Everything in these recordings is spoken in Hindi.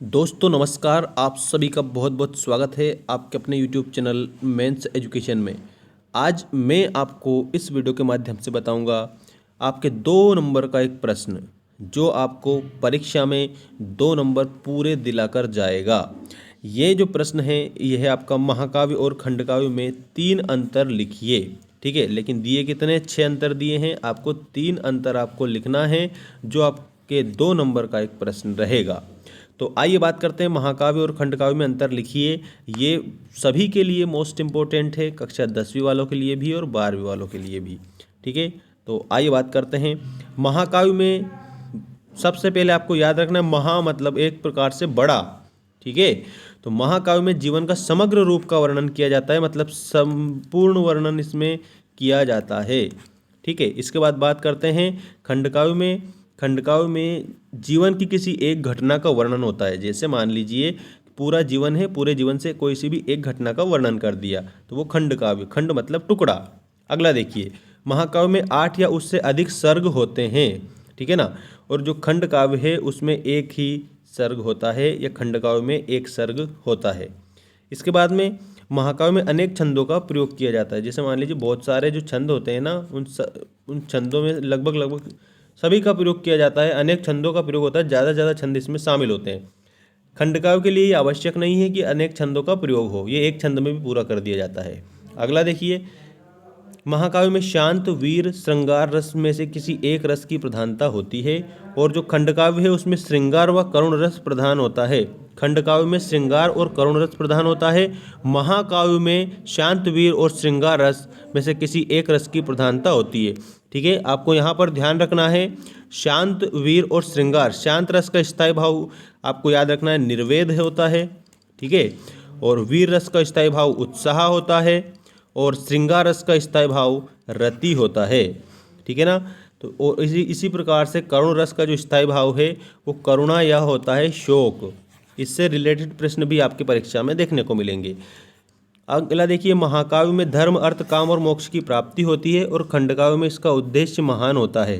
दोस्तों नमस्कार। आप सभी का बहुत बहुत स्वागत है आपके अपने YouTube चैनल मेंस एजुकेशन में। आज मैं आपको इस वीडियो के माध्यम से बताऊंगा आपके 2 नंबर का एक प्रश्न जो आपको परीक्षा में 2 नंबर पूरे दिलाकर जाएगा। ये जो प्रश्न है यह है आपका महाकाव्य और खंडकाव्य में 3 अंतर लिखिए। ठीक है, लेकिन दिए कितने 6 अंतर दिए हैं, आपको 3 अंतर आपको लिखना है जो आपके 2 नंबर का एक प्रश्न रहेगा। तो आइए बात करते हैं महाकाव्य और खंडकाव्य में अंतर लिखिए। ये सभी के लिए मोस्ट इम्पोर्टेंट है, कक्षा 10वीं वालों के लिए भी और 12वीं वालों के लिए भी। ठीक है, तो आइए बात करते हैं। महाकाव्य में सबसे पहले आपको याद रखना है महा मतलब एक प्रकार से बड़ा। ठीक है, तो महाकाव्य में जीवन का समग्र रूप का वर्णन किया जाता है, मतलब संपूर्ण वर्णन इसमें किया जाता है। ठीक है, इसके बाद बात करते हैं खंडकाव्य में जीवन की किसी एक घटना का वर्णन होता है। जैसे मान लीजिए पूरा जीवन है, पूरे जीवन से कोई सी भी एक घटना का वर्णन कर दिया तो वो खंडकाव्य। खंड मतलब टुकड़ा। अगला देखिए, महाकाव्य में 8 या उससे अधिक सर्ग होते हैं। ठीक है ना, और जो खंडकाव्य है उसमें एक ही सर्ग होता है या खंडकाव्य में एक सर्ग होता है। इसके बाद में महाकाव्य में अनेक छंदों का प्रयोग किया जाता है। जैसे मान लीजिए बहुत सारे जो छंद होते हैं ना, उन छंदों में लगभग सभी का प्रयोग किया जाता है। अनेक छंदों का प्रयोग होता है, ज़्यादा से ज़्यादा छंद इसमें शामिल होते हैं। खंडकाव्य के लिए ये आवश्यक नहीं है कि अनेक छंदों का प्रयोग हो, ये एक छंद में भी पूरा कर दिया जाता है। अगला देखिए, महाकाव्य में शांत वीर श्रृंगार रस में से किसी एक रस की प्रधानता होती है और जो खंडकाव्य है उसमें श्रृंगार व करुण रस प्रधान होता है। खंडकाव्य में श्रृंगार और करुण रस प्रधान होता है, महाकाव्य में शांत वीर और श्रृंगार रस में से किसी एक रस की प्रधानता होती है। ठीक है, आपको यहाँ पर ध्यान रखना है शांत वीर और श्रृंगार। शांत रस का स्थायी भाव आपको याद रखना है निर्वेद होता है। ठीक है, और वीर रस का स्थायी भाव उत्साह होता है और श्रृंगार रस का स्थायी भाव रति होता है। ठीक है ना, तो और इसी प्रकार से करुण रस का जो स्थायी भाव है वो करुणा या होता है शोक। इससे रिलेटेड प्रश्न भी आपकी परीक्षा में देखने को मिलेंगे। अगला देखिए, महाकाव्य में धर्म अर्थ काम और मोक्ष की प्राप्ति होती है और खंडकाव्य में इसका उद्देश्य महान होता है।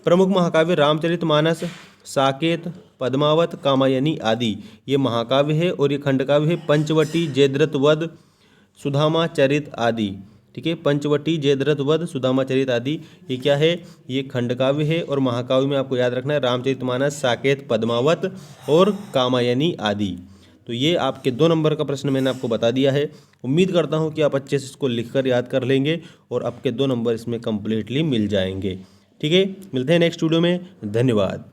प्रमुख महाकाव्य रामचरितमानस, साकेत, पद्मावत, कामायनी आदि ये महाकाव्य है और ये खंडकाव्य है पंचवटी, जयद्रथ वध, सुदामा चरित आदि। ठीक है, पंचवटी, जयद्रथ वध, सुदामा चरित आदि ये क्या है, ये खंडकाव्य है। और महाकाव्य में आपको याद रखना है रामचरितमानस, साकेत, पद्मावत और कामायनी आदि। तो ये आपके 2 नंबर का प्रश्न मैंने आपको बता दिया है। उम्मीद करता हूँ कि आप अच्छे से इसको लिखकर याद कर लेंगे और आपके 2 नंबर इसमें कम्प्लीटली मिल जाएंगे। ठीक है, मिलते हैं नेक्स्ट वीडियो में। धन्यवाद।